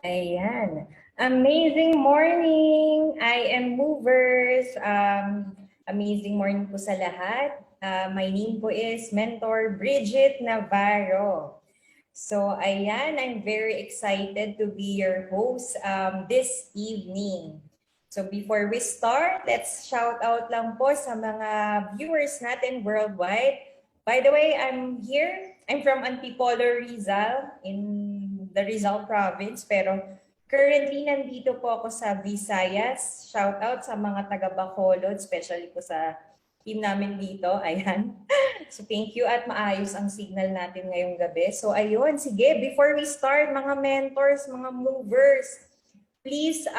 Ayan. Amazing morning! I am movers. Amazing morning po sa lahat. My name po is Mentor Bridget Navarro. So ayan, I'm very excited to be your host this evening. So before we start, let's shout out lang po sa mga viewers natin worldwide. By the way, I'm here. I'm from Antipolo, Rizal, in the Rizal province. Pero currently, nandito po ako sa Visayas. Shout out sa mga taga Bacolod, especially po sa team namin dito. Ayan. So thank you at maayos ang signal natin ngayong gabi. So ayun, sige, before we start, mga mentors, mga movers, please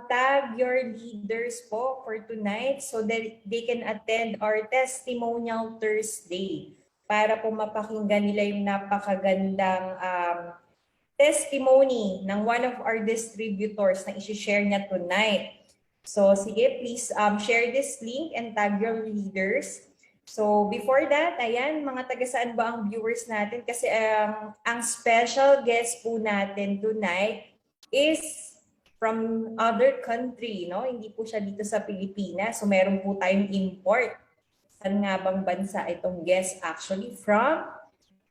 tag your leaders po for tonight so that they can attend our Testimonial Thursday para po mapakinggan nila yung napakagandang testimony ng one of our distributors na isi-share niya tonight. So sige, please share this link and tag your leaders. So before that, ayan, mga taga saan ba ang viewers natin? Kasi ang special guest po natin tonight is from other country, no? Hindi po siya dito sa Pilipinas. So meron po tayong import. Saan nga bang bansa itong guest? Actually from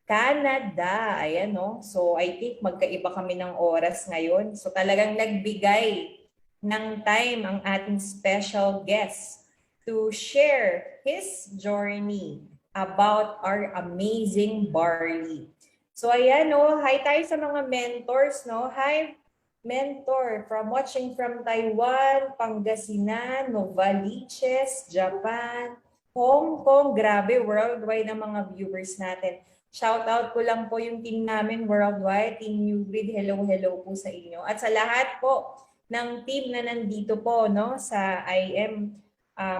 Canada. Ayan, no? So I think magkaiba kami ng oras ngayon. So talagang nagbigay ng time ang ating special guest to share his journey about our amazing barley. So ayan, no? Hi tayo sa mga mentors, no? Hi, mentor watching from Taiwan, Pangasinan, Novaliches, Japan, Hong Kong. Grabe, worldwide ang mga viewers natin. Shout out ko lang po yung team namin worldwide, Team New Breed. Hello, hello po sa inyo. At sa lahat po ng team na nandito po, no, sa IM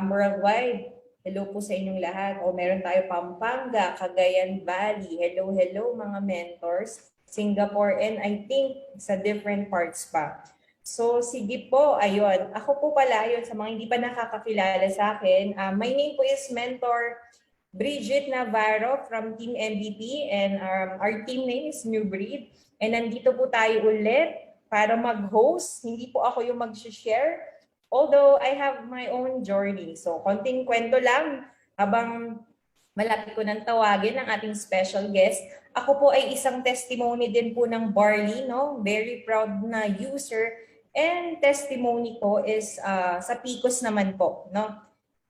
worldwide. Hello po sa inyong lahat. O meron tayo Pampanga, Cagayan Valley. Hello, hello mga mentors. Singapore, and I think sa different parts pa. So sige po, ayun. Ako po pala, ayun, sa mga hindi pa nakakakilala sa akin, my name po is Mentor Bridget Navarro from Team MVP, and our team name is New Breed. And nandito po tayo ulit para mag-host. Hindi po ako yung mag-share, although I have my own journey. So konting kwento lang habang malapit ko nang tawagin ang ating special guest. Ako po ay isang testimony din po ng Barley, no? Very proud na user. And testimony ko is sa PCOS naman po, no?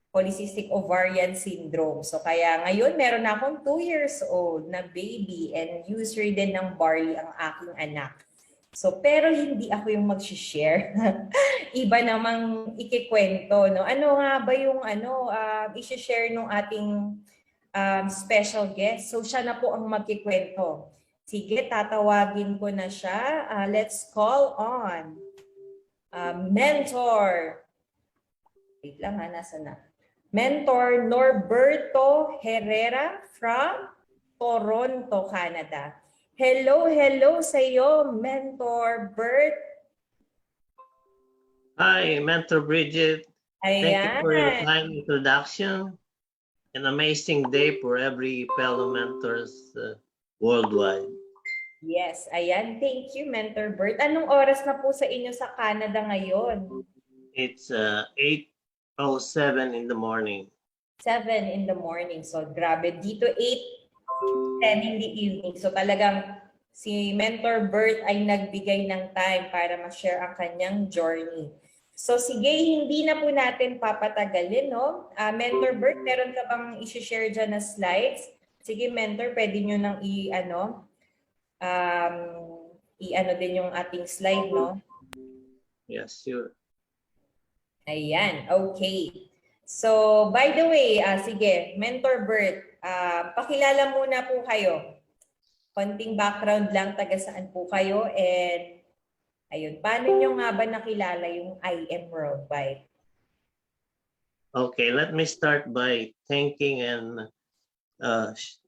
Polycystic Ovarian Syndrome. So kaya ngayon meron na akong 2 years old na baby and user din ng Barley ang aking anak. So pero hindi ako yung mag-share. Iba namang ikikwento, no? Ano nga ba yung i-share nung ating special guest? So siya na po ang magkikwento. Sige, tatawagin ko na siya. Let's call on Mentor. Wait lang ha, nasa na? Mentor Norberto Herrera from Toronto, Canada. Hello, hello sa iyo, Mentor Bert. Hi, Mentor Bridget. Ayan. Thank you for your kind introduction. An amazing day for every fellow mentors worldwide. Yes, ayan. Thank you, Mentor Bert. Anong oras na po sa inyo sa Canada ngayon? It's 8:07 in the morning. 7 in the morning. So, grabe. Dito 8:10 in the evening. So, talagang si Mentor Bert ay nagbigay ng time para ma-share ang kanyang journey. So, sige, hindi na po natin papatagalin, no? Mentor Bert, meron ka bang i-share dyan na slides? Sige, Mentor, pwede nyo nang i-ano din yung ating slide, no? Yes, sure. Ayan, okay. So, by the way, sige, Mentor Bert, pakilala muna po kayo. Konting background lang, taga saan po kayo, and ayun, paano nyo nga ba nakilala yung IM Worldwide? Okay, let me start by thanking and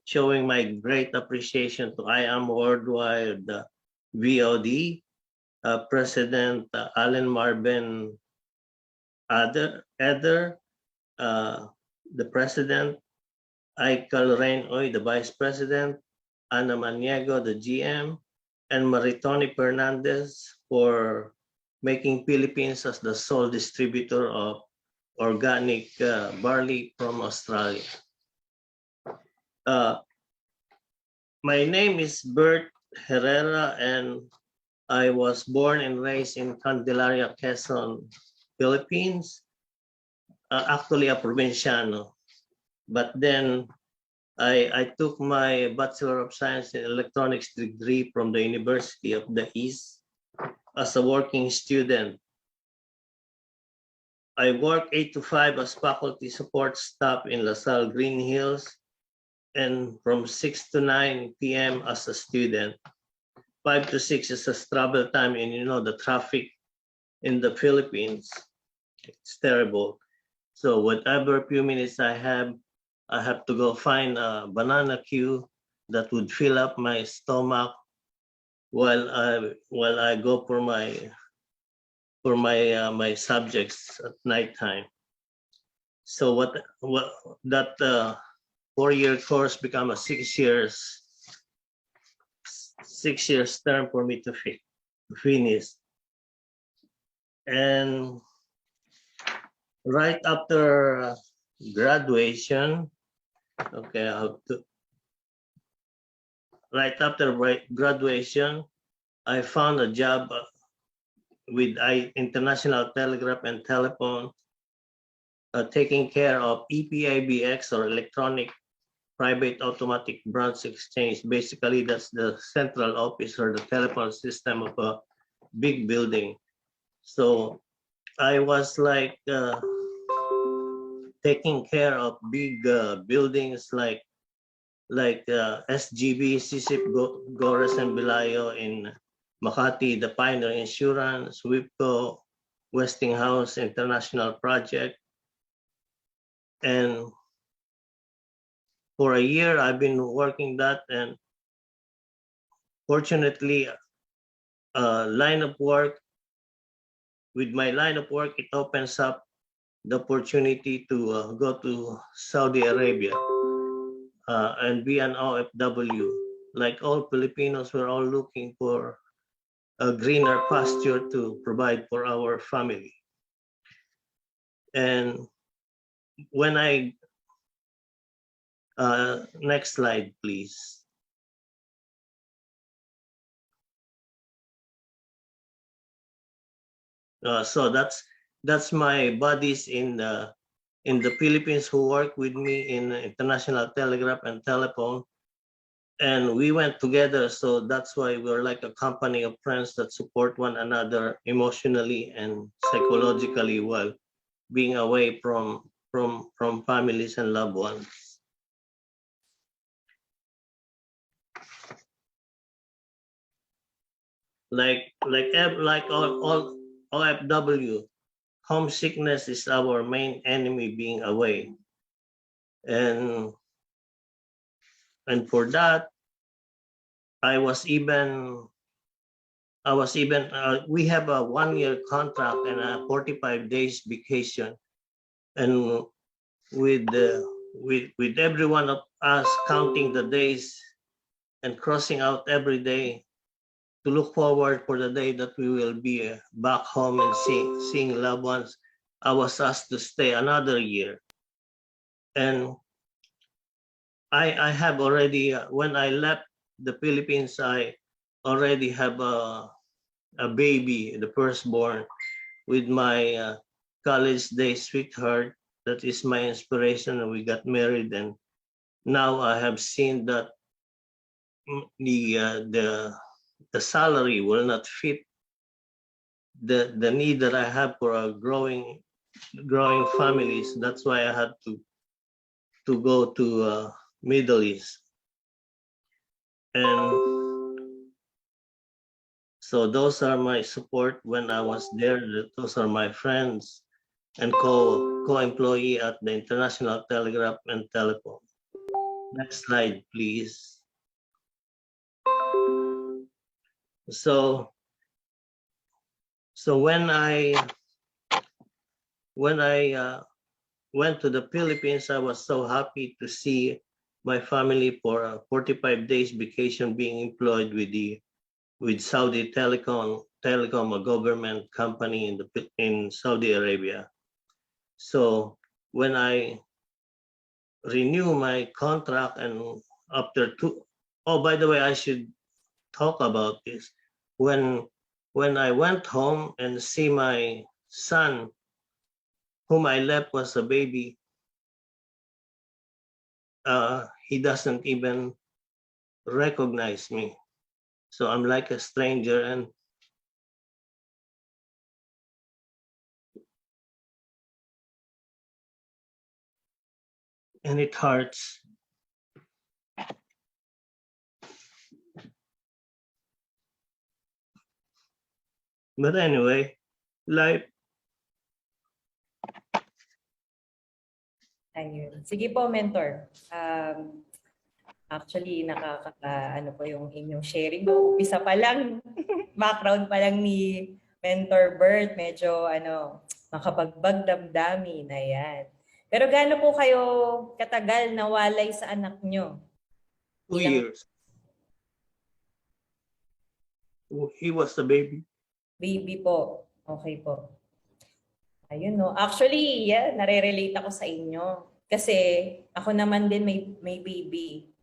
showing my great appreciation to IM Worldwide VOD, President Allen Marvin Eder, the President, Aikal Rainoy, the Vice President, Ana Maniego, the GM, and Maritoni Fernandez for making Philippines as the sole distributor of organic barley from Australia. My name is Bert Herrera, and I was born and raised in Candelaria, Quezon, Philippines. Actually a provinciano, but then I took my Bachelor of Science in Electronics degree from the University of the East as a working student. I work 8 to 5 as faculty support staff in LaSalle Green Hills, and from 6 to 9 p.m. as a student. 5 to 6 is a travel time, and you know the traffic in the Philippines, it's terrible. So whatever few minutes I have to go find a banana queue that would fill up my stomach while I go for my subjects at nighttime. So what that 4-year course become a 6 years term for me to finish. And right after graduation, okay, right after graduation, I found a job with International Telegraph and Telephone, taking care of EPIBX, or Electronic Private Automatic Branch Exchange. Basically, that's the central office or the telephone system of a big building. So I was like taking care of big buildings like SGB, Sisip, Gores, and Bilayo in Makati, the Pioneer Insurance, WIPCO, Westinghouse International Project. And for a year, I've been working that, and fortunately, with my line of work, it opens up the opportunity to go to Saudi Arabia and be an OFW. Like all Filipinos, we're all looking for a greener pasture to provide for our family. And when next slide, please. So that's my buddies in the Philippines who work with me in International Telegraph and Telephone, and we went together. So that's why we're like a company of friends that support one another emotionally and psychologically while being away from families and loved ones. Like all OFW, homesickness is our main enemy, being away. And for that, we have a 1-year contract and a 45 days vacation. And with every one of us counting the days and crossing out every day to look forward for the day that we will be back home and seeing loved ones, I was asked to stay another year. And I have already, when I left the Philippines, I already have a baby, the firstborn, with my college day sweetheart. That is my inspiration, and we got married. And now I have seen that the salary will not fit the need that I have for a growing families. That's why I had to go to Middle East. And so those are my support when I was there. Those are my friends and co-employee at the International Telegraph and Telephone. Next slide, please. So when I went to the Philippines, I was so happy to see my family for a 45 days vacation being employed with with Saudi Telecom, a government company in Saudi Arabia. So when I renew my contract and after oh, by the way, I should talk about this. When I went home and see my son, whom I left was a baby, he doesn't even recognize me. So I'm like a stranger, and it hurts. But anyway, life. Ayun. Sige po, mentor. Actually, ano po yung inyong sharing. No? Umpisa pa lang, background pa lang ni Mentor Bert, medyo makabagbag damdamin. Ayan. Pero gaano po kayo katagal nawalay sa anak nyo? 2 years. He was the baby. Baby po. Okay po. Ayun, no. Actually, yeah, nare-relate ako sa inyo. Kasi ako naman din may baby.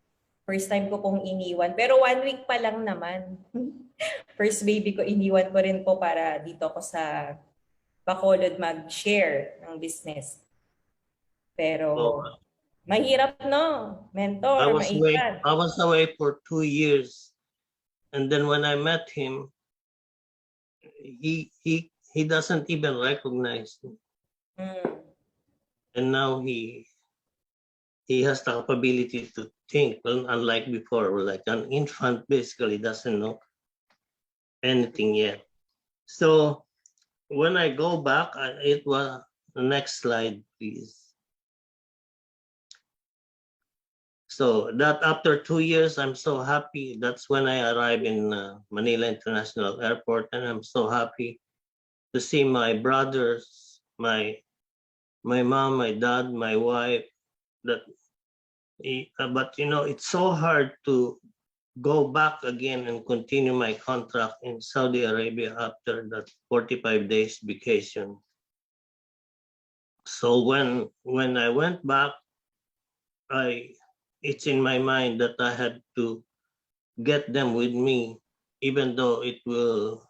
First time ko pong iniwan. Pero 1 week pa lang naman. First baby ko, iniwan ko rin po para dito ako sa Bacolod mag-share ng business. Pero mahirap, no? Mentor, mahirap. I was away for 2 years. And then when I met him, he doesn't even recognize me. And now he has the capability to think, unlike before, like an infant basically doesn't know anything yet. So when I go back, it was the next slide, please. So that after 2 years, I'm so happy. That's when I arrived in Manila International Airport, and I'm so happy to see my brothers, my mom, my dad, my wife. But it's so hard to go back again and continue my contract in Saudi Arabia after that 45 days vacation. So when I went back, it's in my mind that I had to get them with me, even though it will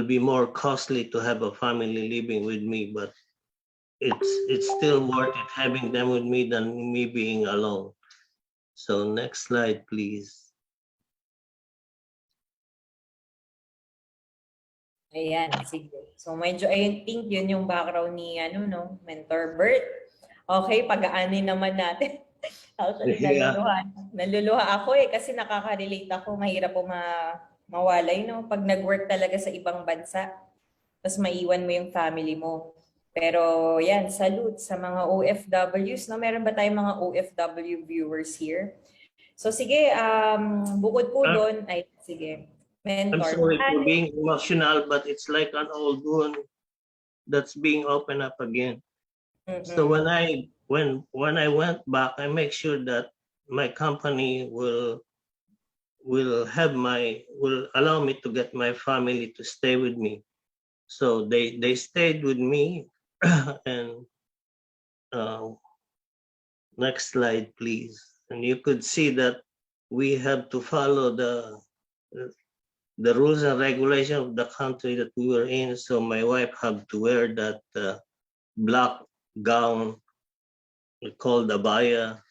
be more costly to have a family living with me, but it's still worth it having them with me than me being alone. So next slide, please. Ayan, sige. So medyo, I think yun yung background ni Mentor Bert. Okay, pag-aanin naman natin. Actually, naluluha ako kasi nakaka-relate ako. Mahirap po mawalay, no? Pag nag-work talaga sa ibang bansa, tapos maiwan mo yung family mo. Pero yan, salute sa mga OFWs. No? Meron ba tayong mga OFW viewers here? So sige, bukod po doon, sige. Mentor. I'm sorry for being emotional, but it's like an old wound that's being opened up again. So when I went back, I make sure that my company will allow me to get my family to stay with me. So they stayed with me, and next slide, please. And you could see that we have to follow the rules and regulations of the country that we were in. So my wife had to wear that black gown called abaya.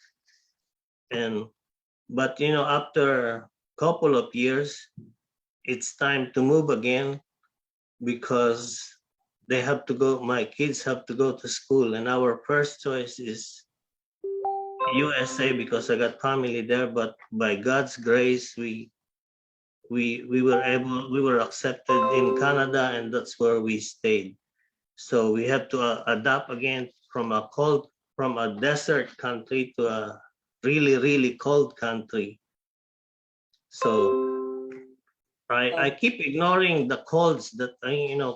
But after a couple of years, it's time to move again because they have to go. My kids have to go to school, and our first choice is USA because I got family there. But by God's grace, we were accepted in Canada, and that's where we stayed. So we have to adapt again from a desert country to a really, really cold country. So I keep ignoring the colds that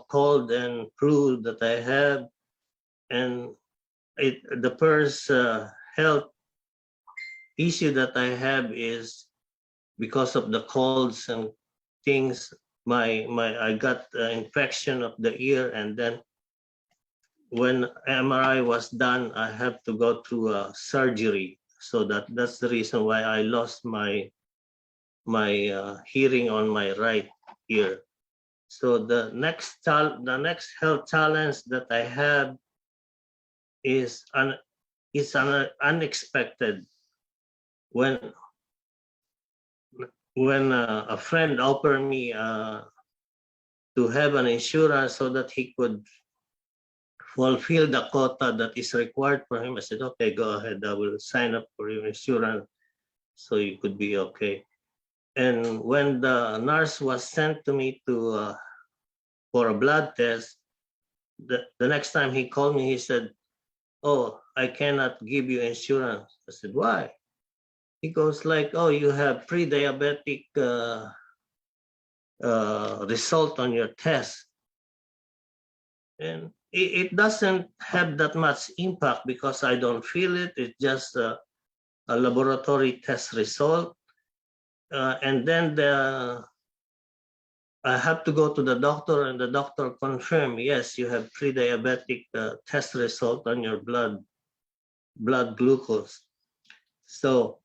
cold and flu that I have, and the first health issue that I have is because of the colds and things. I got infection of the ear, and then when MRI was done, I have to go through a surgery. So that's the reason why I lost my hearing on my right ear. So the next health challenge that I have is unexpected. When a friend offered me to have an insurance so that he could fulfill the quota that is required for him, I said, okay, go ahead. I will sign up for your insurance so you could be okay. And when the nurse was sent to me for a blood test, the next time he called me, he said, oh, I cannot give you insurance. I said, why? He goes like, oh, you have pre-diabetic result on your test. And it doesn't have that much impact because I don't feel it. It's just a laboratory test result. And then I have to go to the doctor, and the doctor confirmed, yes, you have pre-diabetic test result on your blood glucose. So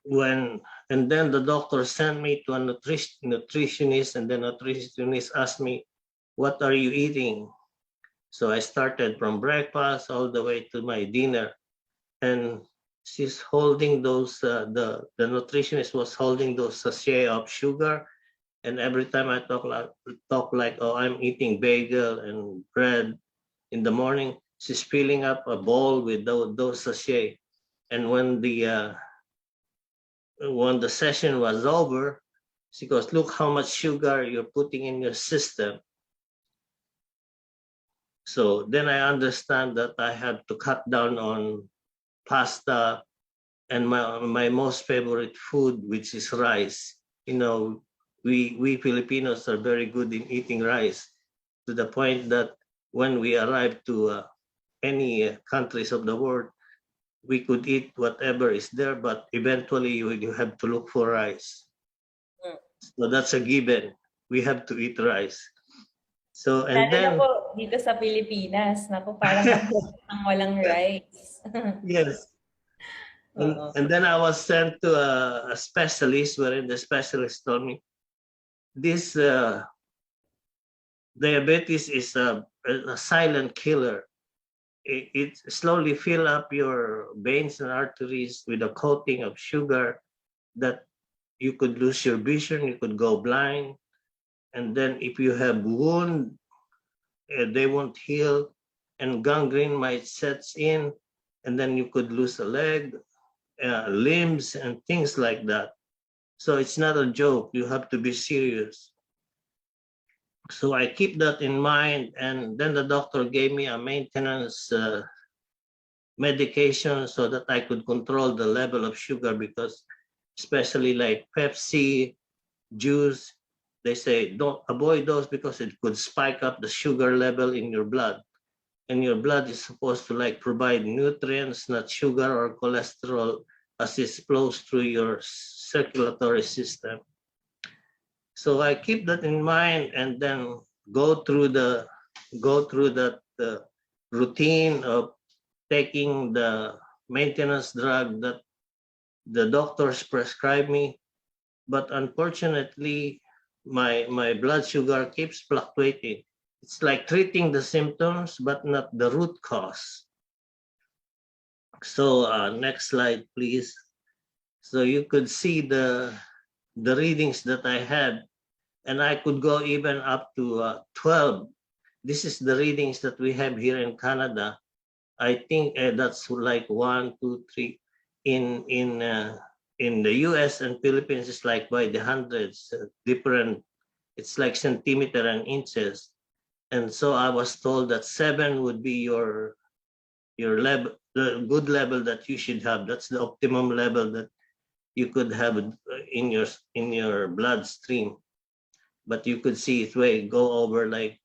and then the doctor sent me to a nutritionist, and the nutritionist asked me, what are you eating? So I started from breakfast all the way to my dinner, and she's holding those, the nutritionist was holding those sachet of sugar, and every time I talk like, oh, I'm eating bagel and bread in the morning, she's filling up a bowl with those sachet. And when the session was over, she goes, look how much sugar you're putting in your system. So then I understand that I have to cut down on pasta and my most favorite food, which is rice. You know, we Filipinos are very good in eating rice, to the point that when we arrive to any countries of the world, we could eat whatever is there, but eventually you have to look for rice. So that's a given. We have to eat rice. So, and Lalo na then, po dito sa Pilipinas. Naku, parang ang hirap ng walang rice. yes. Oo. And then I was sent to a specialist, wherein the specialist told me, this diabetes is a silent killer. It slowly fill up your veins and arteries with a coating of sugar that you could lose your vision, you could go blind. And then if you have wound, they won't heal, and gangrene might set in, and then you could lose a leg, limbs, and things like that. So it's not a joke. You have to be serious. So I keep that in mind, and then the doctor gave me a maintenance medication so that I could control the level of sugar, because especially like Pepsi, juice, they say don't avoid those because it could spike up the sugar level in your blood. And your blood is supposed to like provide nutrients, not sugar or cholesterol, as it flows through your circulatory system. So I keep that in mind, and then go through that routine of taking the maintenance drug that the doctors prescribe me. But unfortunately, my blood sugar keeps fluctuating. It's like treating the symptoms, but not the root cause. So next slide, please. So you could see the readings that I had, and I could go even up to 12. This is the readings that we have here in Canada. I think that's like 1, 2, 3. In the U.S. and Philippines, it's like by the hundreds, different. It's like centimeter and inches. And so I was told that 7 would be your level, the good level that you should have. That's the optimum level that you could have in your bloodstream. But you could see it go over like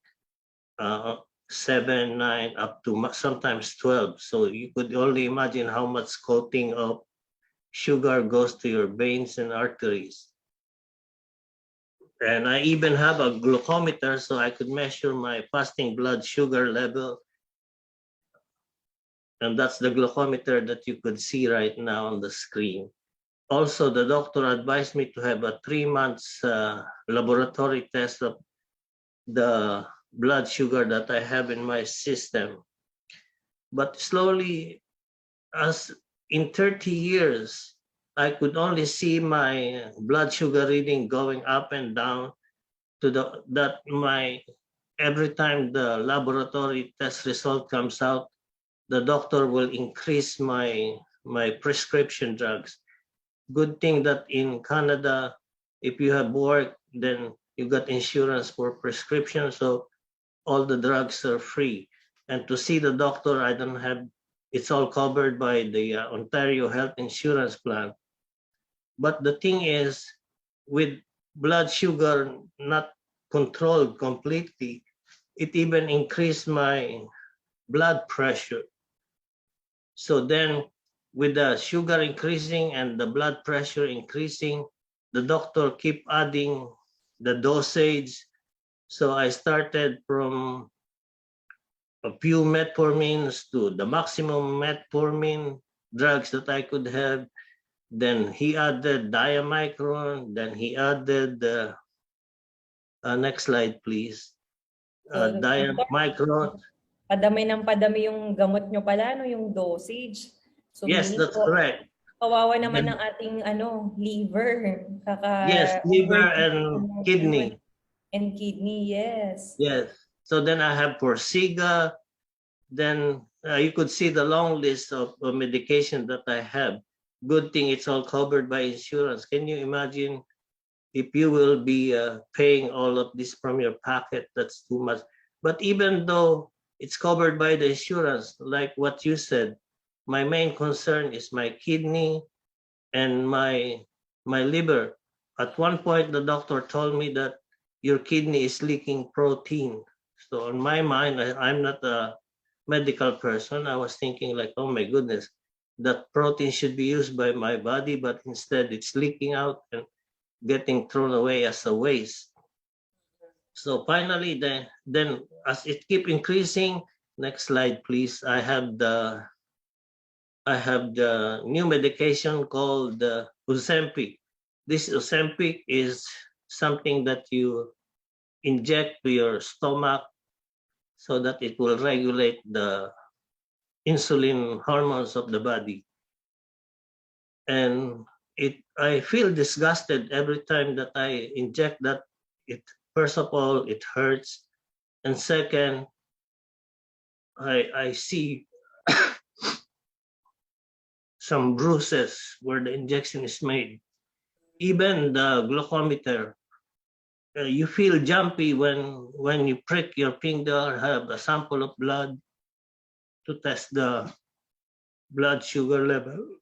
7, 9, up to sometimes 12. So you could only imagine how much coating of sugar goes to your veins and arteries. And I even have a glucometer so I could measure my fasting blood sugar level. And that's the glucometer that you could see right now on the screen. Also, the doctor advised me to have a 3 months laboratory test of the blood sugar that I have in my system. But slowly, as in 30 years, I could only see my blood sugar reading going up and down to that my every time the laboratory test result comes out, the doctor will increase my prescription drugs. Good thing that in Canada, if you have work, then you got insurance for prescription, so all the drugs are free. And to see the doctor, I don't have. It's all covered by the Ontario Health Insurance Plan. But the thing is, with blood sugar not controlled completely, it even increased my blood pressure. So then, with the sugar increasing and the blood pressure increasing, the doctor keep adding the dosage. So I started from a few metformins to the maximum metformin drugs that I could have. Then he added diamicron. Then he added the next slide, please. So, Diamicron. padami ng padami yung gamot nyo pala, no, yung dosage. So, Yes, meaning that's po, correct. kawawa naman Then, ng ating liver. yes, liver and kidney. And kidney, yes. Yes. So then I have Forxiga. Then you could see the long list of medication that I have. Good thing it's all covered by insurance. Can you imagine if you will be paying all of this from your pocket? That's too much. But even though it's covered by the insurance, like what you said, my main concern is my kidney and my liver. At one point, the doctor told me that your kidney is leaking protein. So in my mind, I'm not a medical person. I was thinking like, oh my goodness, that protein should be used by my body, but instead it's leaking out and getting thrown away as a waste. So finally, then as it keep increasing, next slide, please. I have the new medication called Ozempic. This Ozempic is something that you inject to your stomach so that it will regulate the insulin hormones of the body. And I feel disgusted every time that I inject that. It first of all, it hurts, and second, I see some bruises where the injection is made. Even the glucometer, you feel jumpy when you prick your finger, have a sample of blood to test the blood sugar level.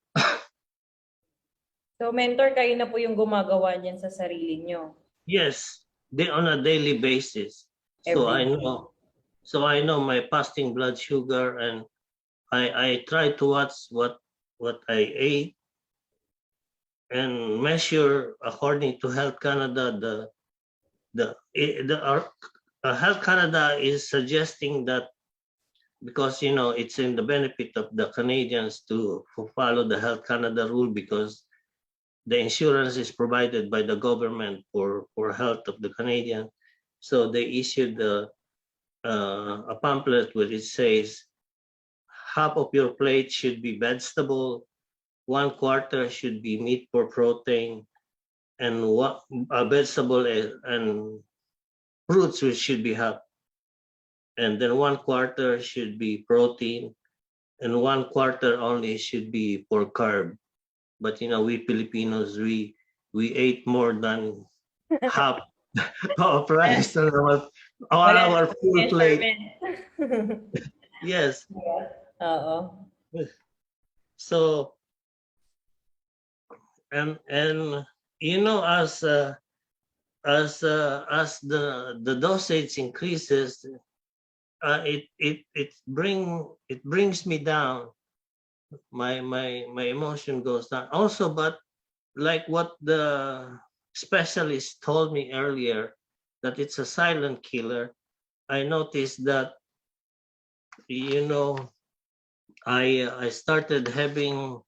So, mentor, kayo na po yung gumagawa niyan sa sarili nyo. Yes, they on a daily basis. So Every I know. So I know my fasting blood sugar, and I try to watch what I ate and measure according to Health Canada. Health Canada is suggesting that because it's in the benefit of the Canadians to follow the Health Canada rule, because the insurance is provided by the government for health of the Canadian. So they issued a pamphlet where it says half of your plate should be vegetable, 1/4 should be meat for protein, and what a vegetable and fruits which should be half, and then 1/4 should be protein, and 1/4 only should be for carb. But we Filipinos, we ate more than half of rice on our full plate. Yes. Oo. So and as the dosage increases, it brings me down. My emotion goes down also. But like what the specialist told me earlier that it's a silent killer, I noticed that, you know, I started having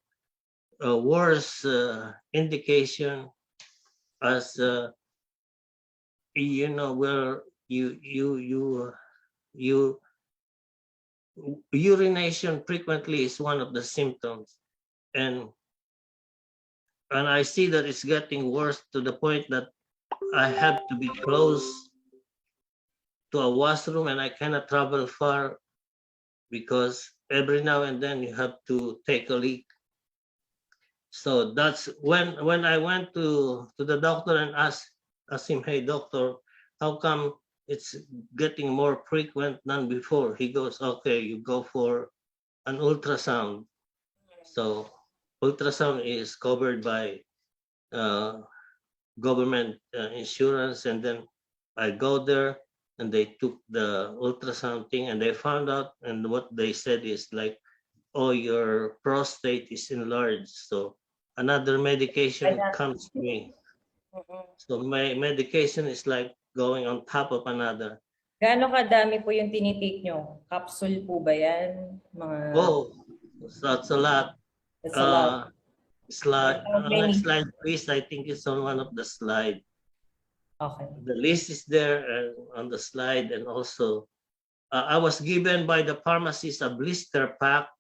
a worse indication as you know, where you urination frequently is one of the symptoms, and I see that it's getting worse to the point that I have to be close to a washroom and I cannot travel far because every now and then you have to take a leak. So that's when I went to the doctor and asked him, hey doctor, how come it's getting more frequent than before? He goes, okay, you go for an ultrasound. So ultrasound is covered by uh, government insurance, and then I go there and they took the ultrasound thing and they found out, and what they said is like, oh, your prostate is enlarged, so another medication Ayan. comes to me. Mm-mm. So my medication is like going on top of another. Gaano kadami po yung tinitake nyo? Capsule po ba yan? Mga, Oh, that's a lot. that's a lot. uh Slide, Like how next many? slide please. I think it's on one of the slide. Okay. The list is there on the slide, and also I was given by the pharmacist a blister pack,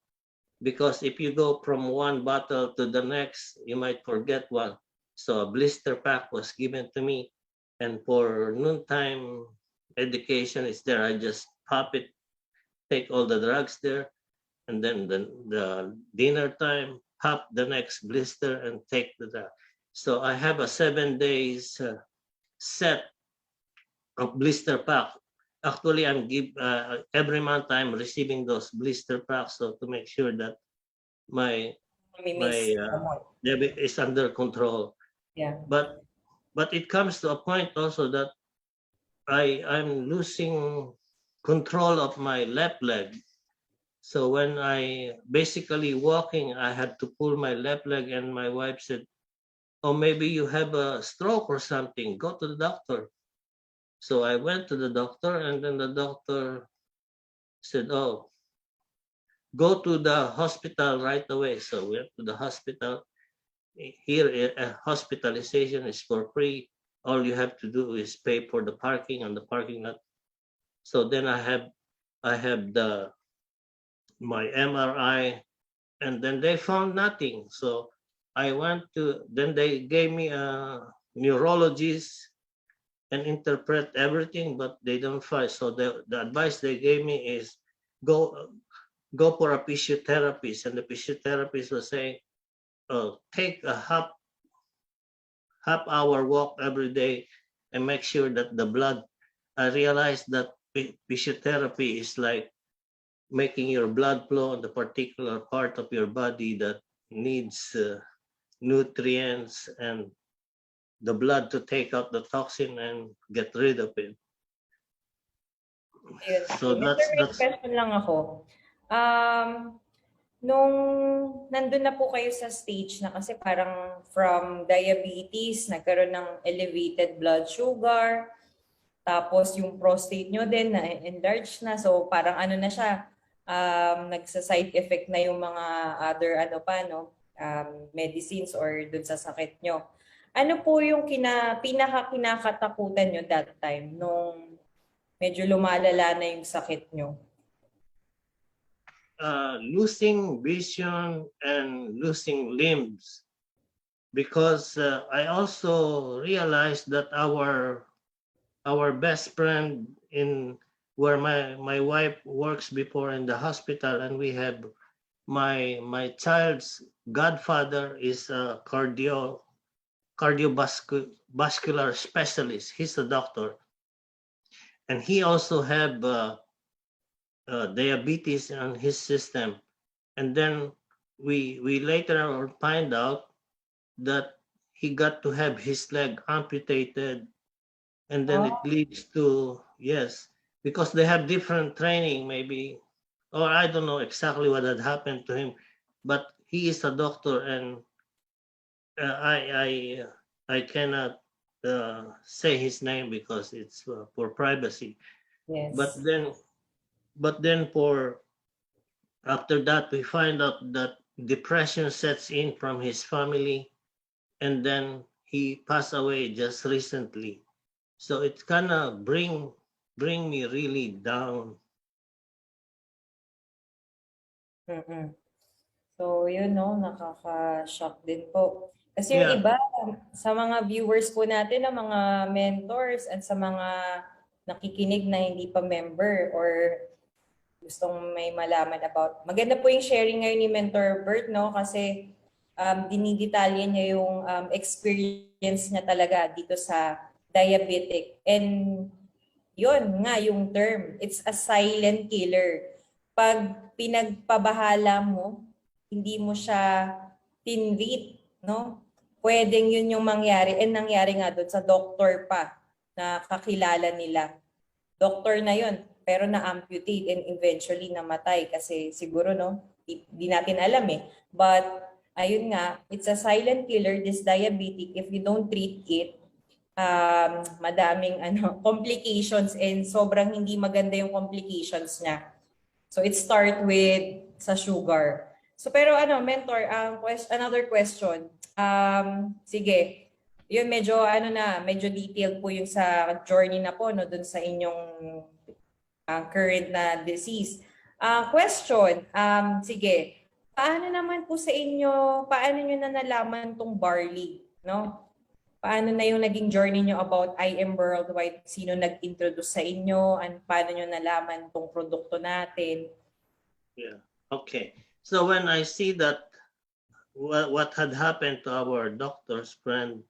because if you go from one bottle to the next, you might forget one. So a blister pack was given to me, and for noontime education, it's there. I just pop it, take all the drugs there, and then the dinner time, pop the next blister and take the drug. So I have a 7 days set of blister pack. Actually, I'm give every month I'm receiving those blister packs, so to make sure that my Namimiss. my debit is under control. Yeah. But it comes to a point also that I'm losing control of my left leg. So when I basically walking, I had to pull my left leg, and my wife said, "Oh, maybe you have a stroke or something. Go to the doctor." So I went to the doctor, and then the doctor said, "Oh, go to the hospital right away." So we went to the hospital. Here, hospitalization is for free. All you have to do is pay for the parking on the parking lot. So then I have the my MRI, and then they found nothing. So I went to, then they gave me a neurologist and interpret everything, but they don't find. So the advice they gave me is go go for a physiotherapist, and the physiotherapist was saying, oh, take a half hour walk every day and make sure that the blood. I realized that physiotherapy is like making your blood flow on the particular part of your body that needs nutrients and the blood to take out the toxin and get rid of it. Ayun. So Mr. May that's question lang ako. Nung nandun na po kayo sa stage na kasi parang from diabetes, nagkaroon ng elevated blood sugar, tapos yung prostate nyo din na enlarged na. So parang ano na siya, nagsa-side effect na yung mga other ano pa, no, medicines or dun sa sakit nyo. Ano po yung pinaka-kinakatakutan nyo that time nung medyo lumalala na yung sakit nyo? losing vision and losing limbs, because I also realized that our best friend in where my wife works before in the hospital, and we have my child's godfather is a cardiovascular specialist. He's a doctor, and he also have diabetes on his system. And then we later on find out that he got to have his leg amputated, and then it Oh, leads to, yes, because they have different training maybe, or I don't know exactly what had happened to him, but he is a doctor, and I cannot say his name because it's for privacy. But Yes. then for after that we find out that depression sets in from his family, and then he passed away just recently. So it kind of bring me really down. Mm-mm. So, yun, no, nakaka-shock din po. Kasi yung Yeah, iba, sa mga viewers po natin, na mga mentors at sa mga nakikinig na hindi pa member or gustong may malaman about. Maganda po yung sharing ngayon ni Mentor Bert, no? Kasi dinidetalye niya yung experience niya talaga dito sa diabetic. And yun nga yung term, it's a silent killer. Pag pinagpabahala mo, hindi mo siya tinreat, no? Pwedeng yun yung mangyari. And nangyari nga doon sa doctor pa na kakilala nila. Doctor na yun, pero na-amputate and eventually namatay kasi siguro, no, di natin alam eh. But ayun nga, it's a silent killer, this diabetic. If you don't treat it, madaming complications and sobrang hindi maganda yung complications niya. So it start with sa sugar. So pero mentor, another question. Sige. Yun medyo medyo detailed po yung sa journey na po no dun sa inyong current na disease. Question, sige. Paano naman po sa inyo, paano nyo na nalaman tong barley, no? Paano na yung naging journey nyo about I Am Worldwide? Sino nag-introduce sa inyo? Paano nyo nalaman tong produkto natin? yeah. Okay. So when I see that what had happened to our doctor's friend,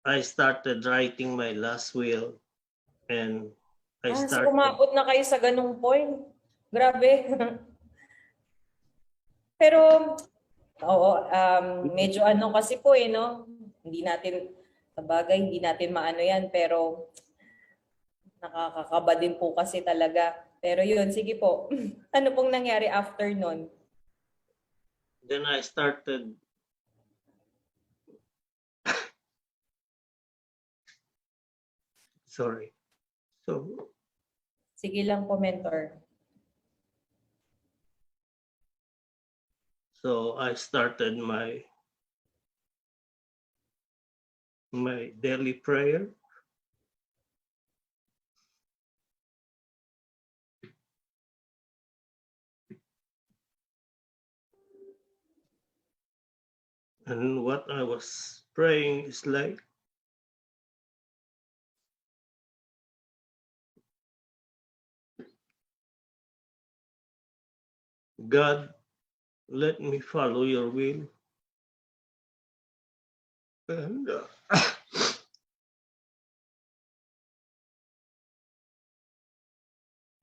I started writing my last will, and I So started. umabot na kayo sa ganung point. Grabe. Pero, oo, medyo kasi po no? Hindi natin, sa bagay, hindi natin maano yan, pero nakakakaba din po kasi talaga. Pero yun, sige po. Ano pong nangyari after nun? Then I started. Sorry. So Sige lang po, mentor. I started my daily prayer. And what I was praying is like, God, let me follow your will. And,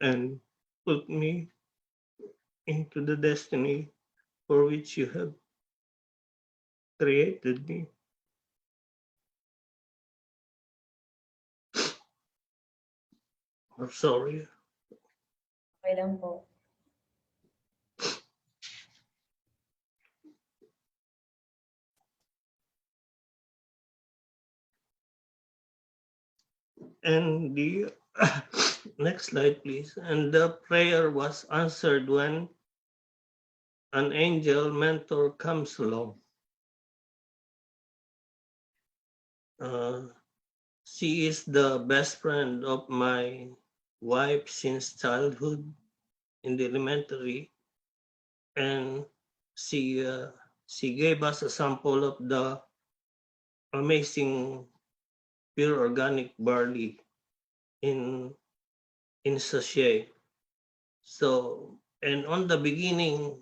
and put me into the destiny for which you have created me. I'm sorry. Okay lang po. And the next slide, please. And the prayer was answered when an angel mentor comes along. She is the best friend of my wife since childhood in the elementary, and she gave us a sample of the amazing pure organic barley in sachet. So, and on the beginning,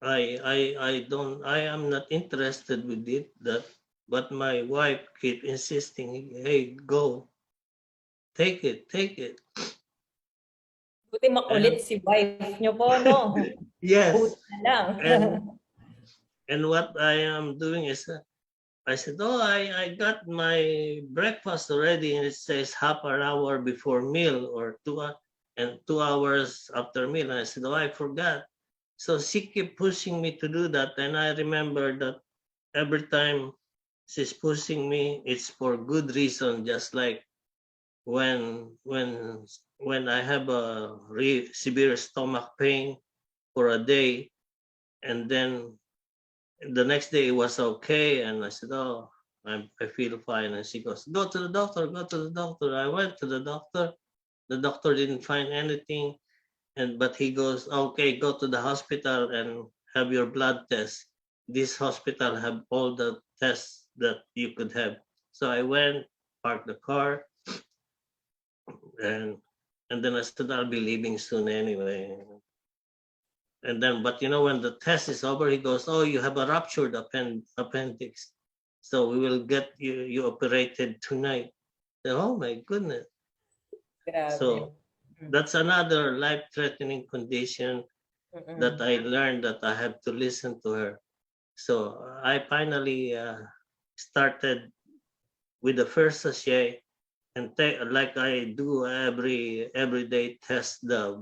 I am not interested with it, but my wife kept insisting, hey, go, take it. Buti makulit And si wife nyo po, no? yes, Buti na lang. and what I am doing is I said, oh, I got my breakfast already, and it says half an hour before meal or 2 hours after meal. And I said, oh, I forgot. So she kept pushing me to do that, and I remember that every time she's pushing me. It's for good reason, just like when when when I have a severe stomach pain for a day, and then the next day it was okay, and I said, "Oh, I feel fine." And she goes, "Go to the doctor. Go to the doctor." I went to the doctor. The doctor didn't find anything, but he goes, "Okay, go to the hospital and have your blood test. This hospital have all the tests that you could have." So I went, parked the car, and then I said, "I'll be leaving soon anyway." And then, but when the test is over, he goes, "Oh, you have a ruptured appendix, so we will get you operated tonight." Oh my goodness! Grabe. So that's another life-threatening condition that Mm-mm. I learned that I have to listen to her. So I finally started with the first sachet, and like I do every day, test the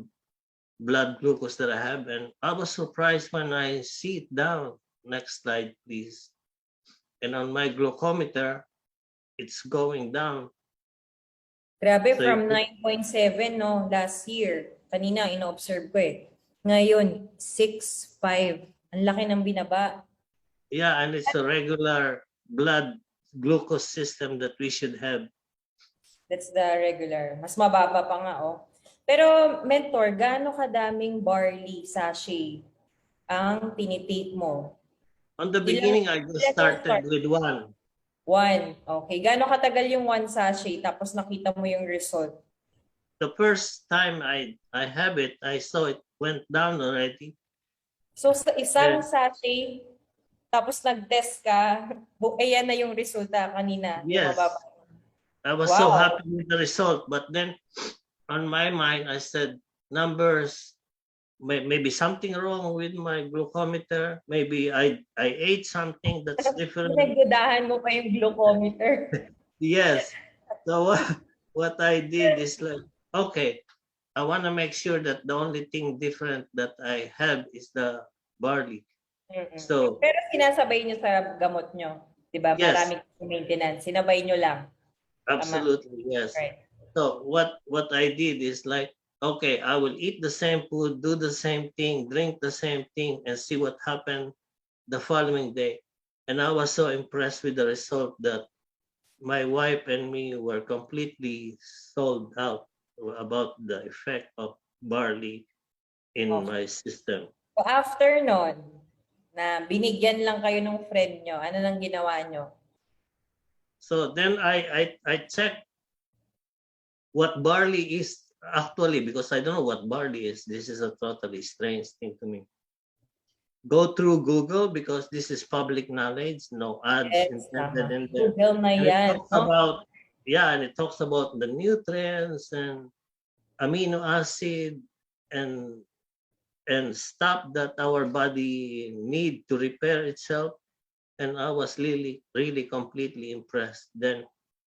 blood glucose that I have, and I was surprised when I see it down. Next slide, please. And on my glucometer, it's going down. Grabe, So from 9.7 no, last year. Kanina, ino-observe ko eh. Ngayon, 6.5. Ang laki ng binaba. yeah, and it's a regular blood glucose system that we should have. That's the regular. Mas mababa pa nga, oh. Pero, mentor, gaano kadaming barley sachet ang tinitake mo? On the Ilang, beginning, I just ilan yung started start? with one. One. Okay. Gaano katagal yung one sachet tapos nakita mo yung result? The first time I have it, I saw it went down already. So, sa isang And sachet, tapos nag-test ka, ayan na yung resulta kanina. Yung yes, mababa. I was so Wow. happy with the result. But then on my mind, I said, numbers, maybe something wrong with my glucometer. Maybe I ate something that's different. Pinagdudahan mo pa yung glucometer. Yes. So what I did is like, okay, I want to make sure that the only thing different that I have is the barley. Mm-mm. So Pero sinasabay nyo sa gamot nyo. Diba? yes, Maraming maintenance. Sinabay nyo lang. Tama. absolutely yes. Right. So what I did is like, okay, I will eat the same food, do the same thing, drink the same thing, and see what happened the following day. And I was so impressed with the result that my wife and me were completely sold out about the effect of barley in Okay. my system. So after nun, na binigyan lang kayo ng friend nyo, ano nang ginawa nyo? So then I checked what barley is actually, because I don't know what barley is. This is a totally strange thing to me. Go through Google because this is public knowledge, no ads Yes, intended tama. in there. Google na And it yan. talks No? about, yeah, and it talks about the nutrients and amino acid and stuff that our body need to repair itself. And I was really completely impressed. Then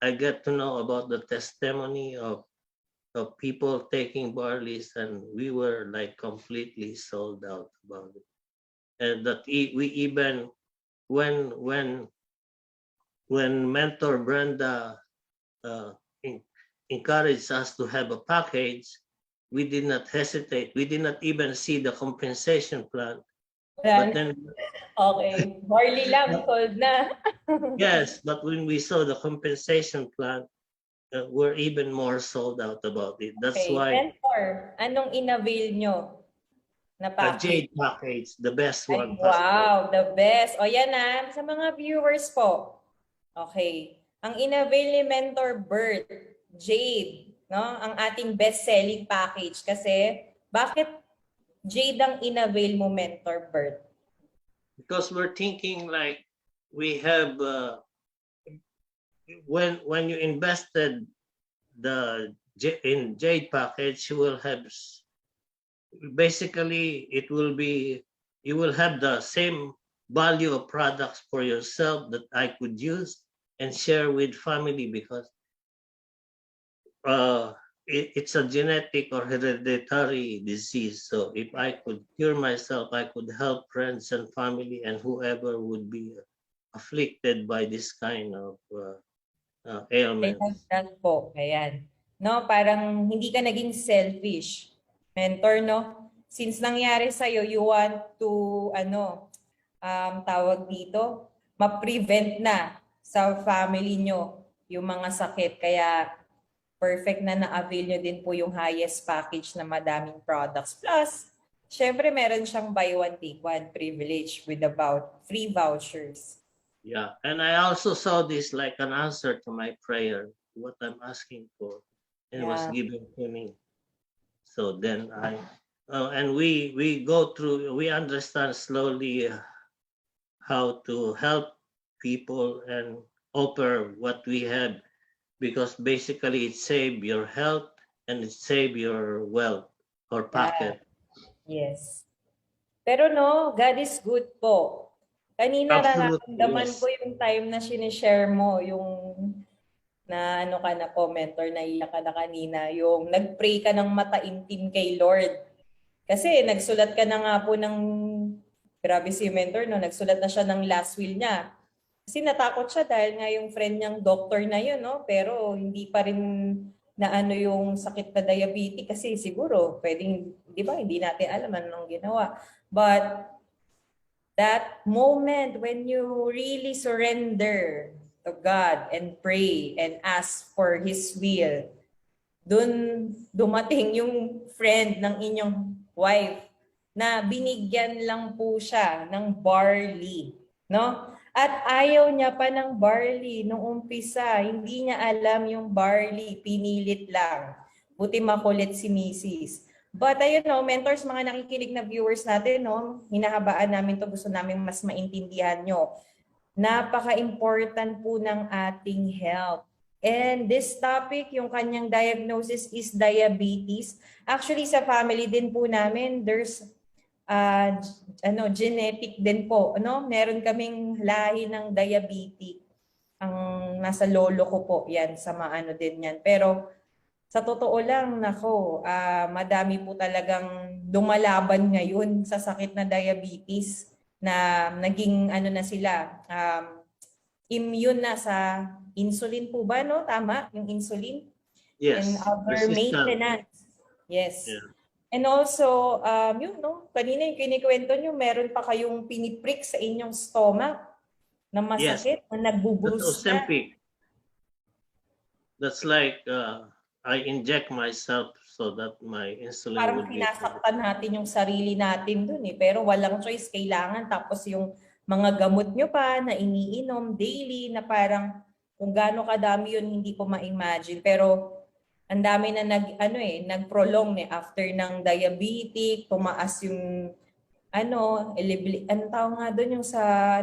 I get to know about the testimony of people taking barleys, and we were like completely sold out about it. And that we even when when when mentor Brenda uh, en- encouraged us to have a package, we did not hesitate. We did not even see the compensation plan. But Wala. then, Okay. Barley lang, sold na. yes, but when we saw the compensation plan, we're even more sold out about it. That's Okay. why Mentor, anong in-avail nyo na a package? Jade package, the best Ay, one possible. wow. The best. O yan na, sa mga viewers po. Okay. Ang in-avail ni Mentor Bert, Jade, no? Ang ating best-selling package. Kasi, bakit Jade ang in-avail mo, Mentor Bert? Because we're thinking like we have when you invested in Jade package, you will have basically it will be you will have the same value of products for yourself that I could use and share with family, because it's a genetic or hereditary disease. So if I could cure myself, I could help friends and family and whoever would be afflicted by this kind of I ailments. love that po. Ayan. No, parang hindi ka naging selfish. Mentor, no? Since nangyari sa'yo, you want to, tawag dito, ma-prevent na sa family nyo yung mga sakit. Kaya perfect na na-avail nyo din po yung highest package na madaming products. Plus, syempre meron siyang buy one, take one privilege with about free vouchers. Yeah, and I also saw this like an answer to my prayer, what I'm asking for, and it was Yeah. given to me. So then and we go through, we understand slowly how to help people and offer what we have, because basically it save your health and it save your wealth or Yeah. pocket. Yes. Pero no, God is good po. Kanina Absolutely, nararamdaman ko yes. yung time na sinishare mo, yung na ano ka na po, mentor, naiyak ka na kanina, yung nag-pray ka ng mataimtim kay Lord. Kasi nagsulat ka na nga po ng, grabe si mentor, no? Nagsulat na siya ng last will niya. Kasi natakot siya dahil nga yung friend niyang doctor na yun, no? Pero hindi pa rin na ano yung sakit na diabetes kasi siguro pwedeng, di ba, hindi natin alam anong ginawa. But that moment when you really surrender to God and pray and ask for His will, dun dumating yung friend ng inyong wife na binigyan lang po siya ng barley, no? At ayaw niya pa ng barley nung umpisa. Hindi niya alam yung barley, pinilit lang. Buti makulit si Mrs. But ayun, no, mentors, mga nakikinig na viewers natin, no, hinahabaan namin to, gusto namin mas maintindihan nyo. Napaka-important po ng ating health. And this topic, yung kanyang diagnosis is diabetes. Actually, sa family din po namin, there's genetic din po. Meron kaming lahi ng diabetes. Ang nasa lolo ko po, yan, sa maano din yan. Pero sa totoo lang, nako, madami po talagang lumalaban ngayon sa sakit na diabetes na naging na sila, immune na sa insulin po ba, no? Tama? Yung insulin? Yes, And other resistant. maintenance. Yes. Yeah. And also, kanina yung kinikwento nyo, meron pa kayong piniprick sa inyong stomach na masakit, na That's nagbubrus na. Ozempic. That's like I inject myself so that my insulin Parang would be. sinasaktan natin yung sarili natin dun eh. Pero walang choice, kailangan. Tapos yung mga gamot nyo pa na iniinom daily na parang kung gaano kadami yun, hindi ko ma-imagine. Pero ang dami na nag-prolong after ng diabetic, tumaas yung tawag nga doon yung sa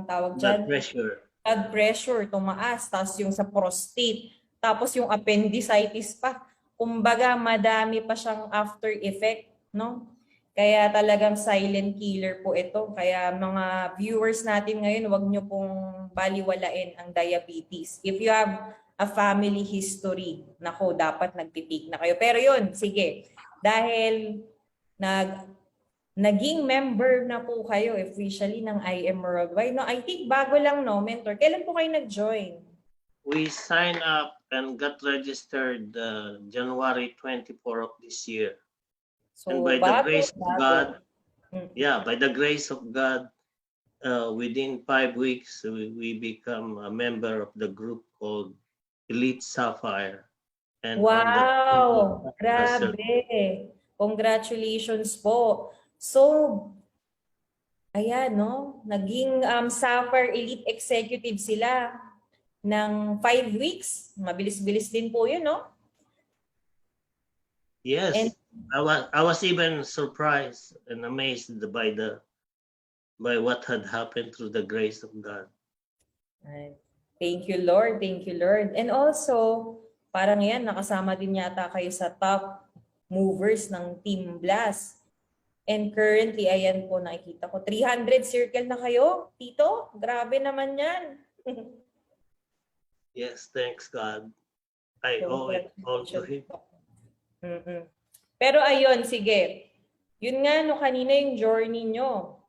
tawag dyan, Blood pressure. blood pressure tumaas, tapos yung sa prostate, tapos yung appendicitis pa. Kumbaga madami pa siyang after effect, no? Kaya talagang silent killer po ito. Kaya mga viewers natin ngayon, wag nyo pong baliwalain ang diabetes. If you have a family history, nako, dapat nagtitik na kayo. Pero yun, sige. Dahil naging member na po kayo officially ng IM Worldwide. No, I think bago lang, no, mentor. Kailan po kayo nag-join? We signed up and got registered January 24 of this year. So, and by the grace of God, by the grace of God, within 5 weeks, we become a member of the group called Elite Sapphire. And wow! Grabe! Congratulations po. So, ayan, no? Naging Sapphire Elite Executive sila ng 5 weeks. Mabilis-bilis din po yun, no? Yes. And I was even surprised and amazed by what had happened through the grace of God. Thank you, Lord. Thank you, Lord. And also, parang yan, nakasama din yata kayo sa top movers ng Team Blast. And currently, ayan po, nakikita ko, 300 circle na kayo, Tito. Grabe naman yan. Yes, thanks God. I owe it all to Him. Pero ayun, sige. Yun nga, no, kanina yung journey nyo.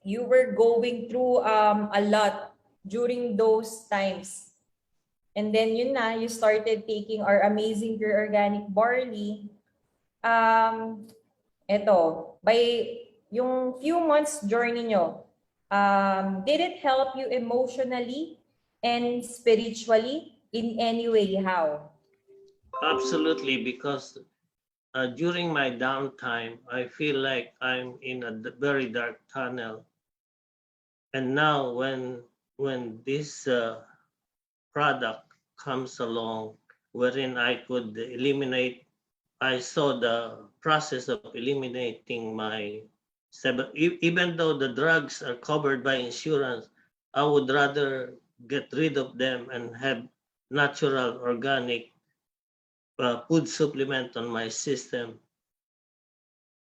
you were going through a lot during those times. And then yun na, you started taking our amazing pure organic barley. Eto, by yung few months journey nyo, did it help you emotionally and spiritually in any way? How? Absolutely, because during my downtime, I feel like I'm in a very dark tunnel. And now, when this product comes along, wherein I could eliminate, I saw the process of eliminating my even though the drugs are covered by insurance, I would rather get rid of them and have natural, organic food supplement on my system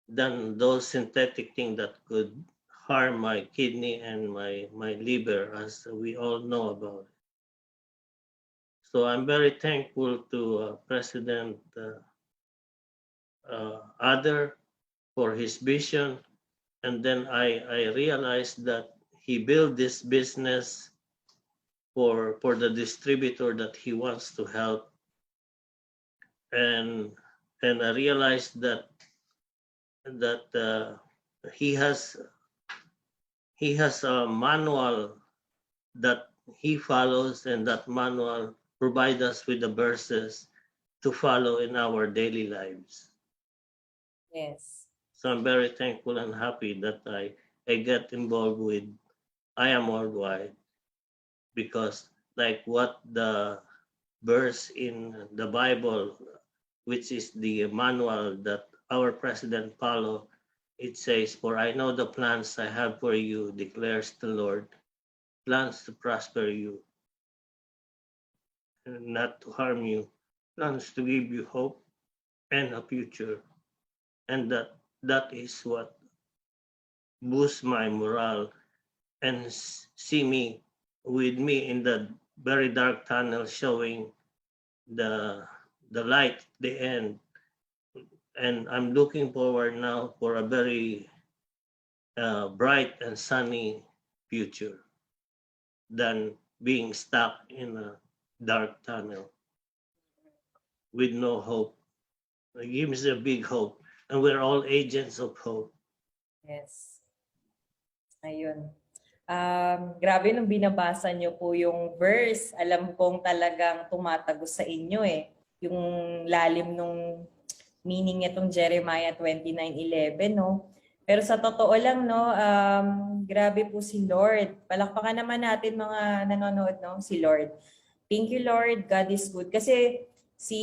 than those synthetic things that could harm my kidney and my liver, as we all know about. So I'm very thankful to President Other for his vision. And then I realized that he built this business for the distributor that he wants to help. And I realized that he has a manual that he follows, and that manual provides us with the verses to follow in our daily lives. Yes. So I'm very thankful and happy that I get involved with I Am Worldwide, because like what the verse in the Bible, which is the manual that our president follow, it says, "For I know the plans I have for you, declares the Lord, plans to prosper you and not to harm you, plans to give you hope and a future." And that is what boosts my morale and see me with me in the very dark tunnel, showing the light, the end. And I'm looking forward now for a very bright and sunny future than being stuck in a dark tunnel with no hope. It gives a big hope, and we're all agents of hope. Yes. Ayun. Grabe nung binabasa niyo po yung verse. Alam kong talagang tumatagos sa inyo eh. Yung lalim nung meaning nitong Jeremiah 29:11, no? Pero sa totoo lang, no, grabe po si Lord. Palakpakan naman natin mga nanonood, no? Si Lord. Thank you, Lord. God is good. Kasi si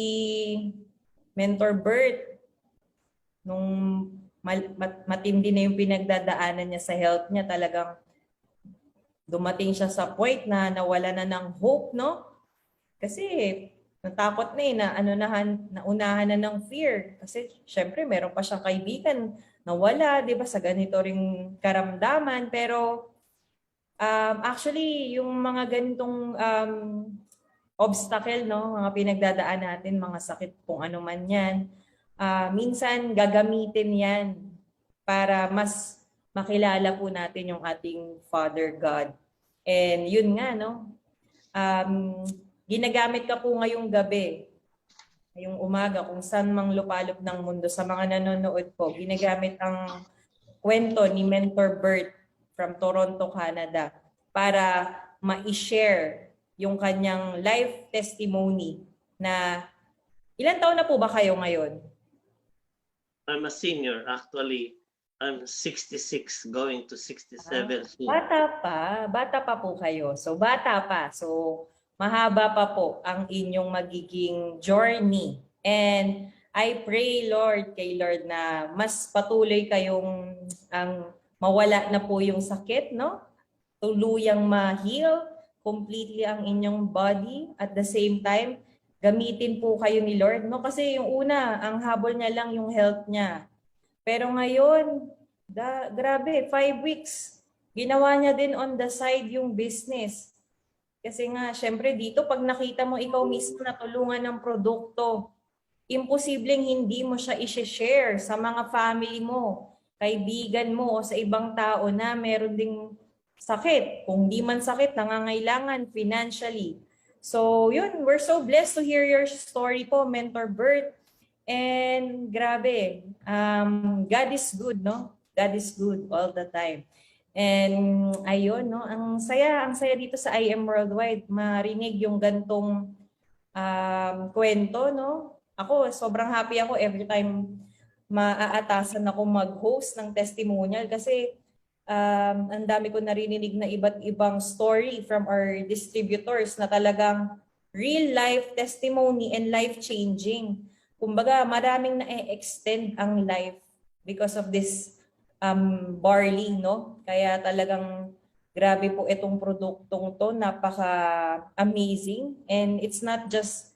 Mentor Bert, nung matindi na yung pinagdadaanan niya sa health niya, talagang dumating siya sa point na nawala na ng hope, no? Kasi natakot na eh, naunahan na ng fear. Kasi syempre meron pa siyang kaibigan na wala, di ba, sa ganito ring karamdaman. Pero actually, yung mga ganitong obstacle, no, mga pinagdadaan natin, mga sakit, kung ano man yan, minsan gagamitin yan para mas makilala po natin yung ating Father God. And yun nga, no, ginagamit ka po ngayong gabi, ngayong umaga, kung saan mang lupalop ng mundo, sa mga nanonood po, ginagamit ang kwento ni Mentor Bert from Toronto, Canada, para ma-share yung kanyang life testimony na ilan taon na po ba kayo ngayon? I'm a senior, actually. I'm 66, going to 67 soon. Bata pa po kayo. So bata pa. So mahaba pa po ang inyong magiging journey. And I pray, Lord, kay Lord, na mas patuloy kayong mawala na po yung sakit, no? Tuluyang ma-heal completely ang inyong body. At the same time, gamitin po kayo ni Lord, no? Kasi yung una, ang habol niya lang yung health niya. Pero ngayon, grabe, 5 weeks. Ginawa niya din on the side yung business. Kasi nga, syempre dito, pag nakita mo ikaw mismo natulungan ng produkto, imposibleng hindi mo siya i-share sa mga family mo. kaibigan mo o sa ibang tao na meron ding sakit. Kung di man sakit, nangangailangan financially. So yun, we're so blessed to hear your story po, Mentor Bert. And grabe, God is good, no? God is good all the time. And ayun, no? Ang saya dito sa I Am Worldwide, marinig yung gantong kwento, no? Ako, sobrang happy ako every time maaatasan ako mag-host ng testimonial kasi ang dami ko narinig na iba't ibang story from our distributors na talagang real life testimony and life-changing. Kumbaga, maraming na-extend ang life because of this barley, no? Kaya talagang grabe po itong produktong to, napaka-amazing. And it's not just,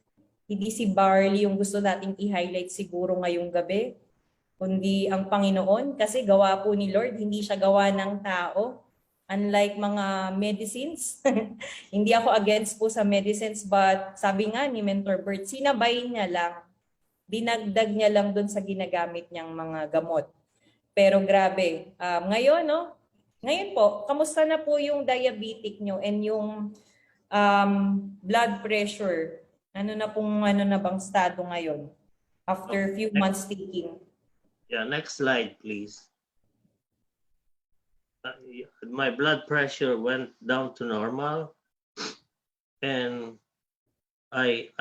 hindi si barley yung gusto nating i-highlight siguro ngayong gabi, kundi ang Panginoon kasi gawa po ni Lord, hindi siya gawa ng tao. Unlike mga medicines, hindi ako against po sa medicines, but sabi nga ni Mentor Bert, sinabay niya lang, dinagdag niya lang dun sa ginagamit niyang mga gamot. Pero grabe, ngayon, no? Ngayon po, kamusta na po yung diabetic nyo and yung blood pressure? Ano na bang estado ngayon after few months taking? Yeah, next slide, please. My blood pressure went down to normal, and I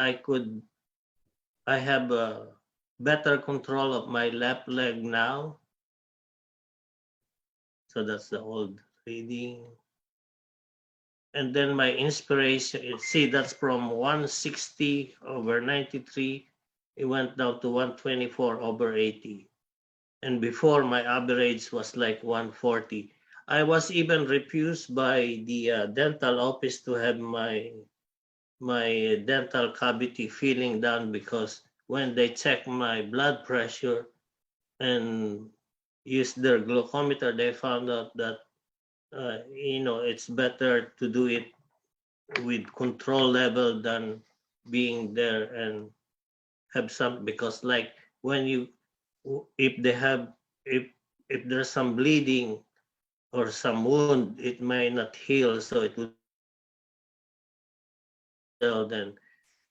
have a better control of my left leg now. So that's the old reading. And then my inspiration, see, that's from 160/93, it went down to 124/80. And before, my average was like 140. I was even refused by the dental office to have my dental cavity filling done because when they check my blood pressure and used their glucometer, they found out that it's better to do it with control level than being there and have some, because like when you, if there's some bleeding or some wound, it may not heal, so it would, then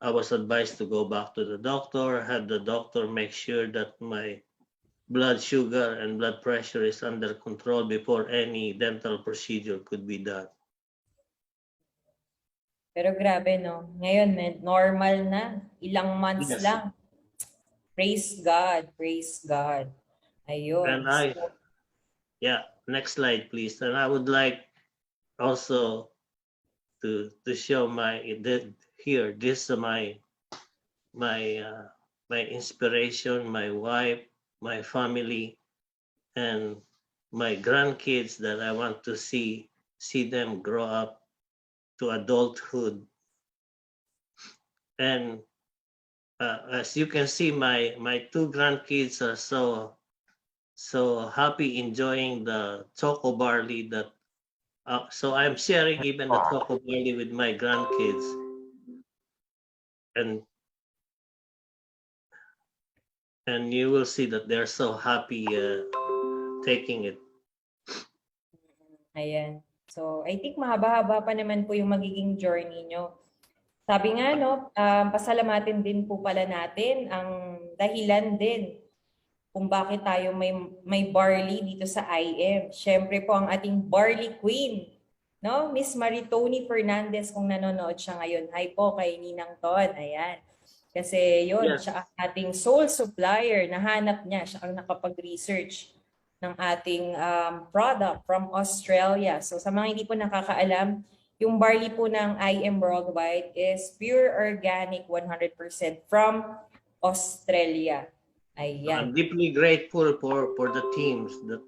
I was advised to go back to the doctor, have the doctor make sure that my blood sugar and blood pressure is under control before any dental procedure could be done. Pero grabe, no? Ngayon, normal na. Ilang months Yes. lang. Praise God. Praise God. Ayun. And yeah, next slide, please. And I would like also to show here, this is my inspiration, my wife, my family, and my grandkids that I want to see them grow up to adulthood. And as you can see, my two grandkids are so happy enjoying the choco barley that so I'm sharing even the choco barley with my grandkids, and you will see that they're so happy taking it. Ayan. So, I think mahaba-haba pa naman po yung magiging journey nyo. Sabi nga, no, pasalamatin din po pala natin ang dahilan din kung bakit tayo may barley dito sa IM. Siyempre po ang ating barley queen, no? Miss Maritoni Fernandez, kung nanonood siya ngayon. Hi po kay Ninang Ton. Ayan. Kasi yun, Yes. siya ang ating sole supplier. Nahanap niya, siya ang nakapag-research ng ating product from Australia. So sa mga hindi po nakakaalam, yung barley po ng IM Worldwide is pure organic 100% from Australia. Ayan. I'm deeply grateful for the teams that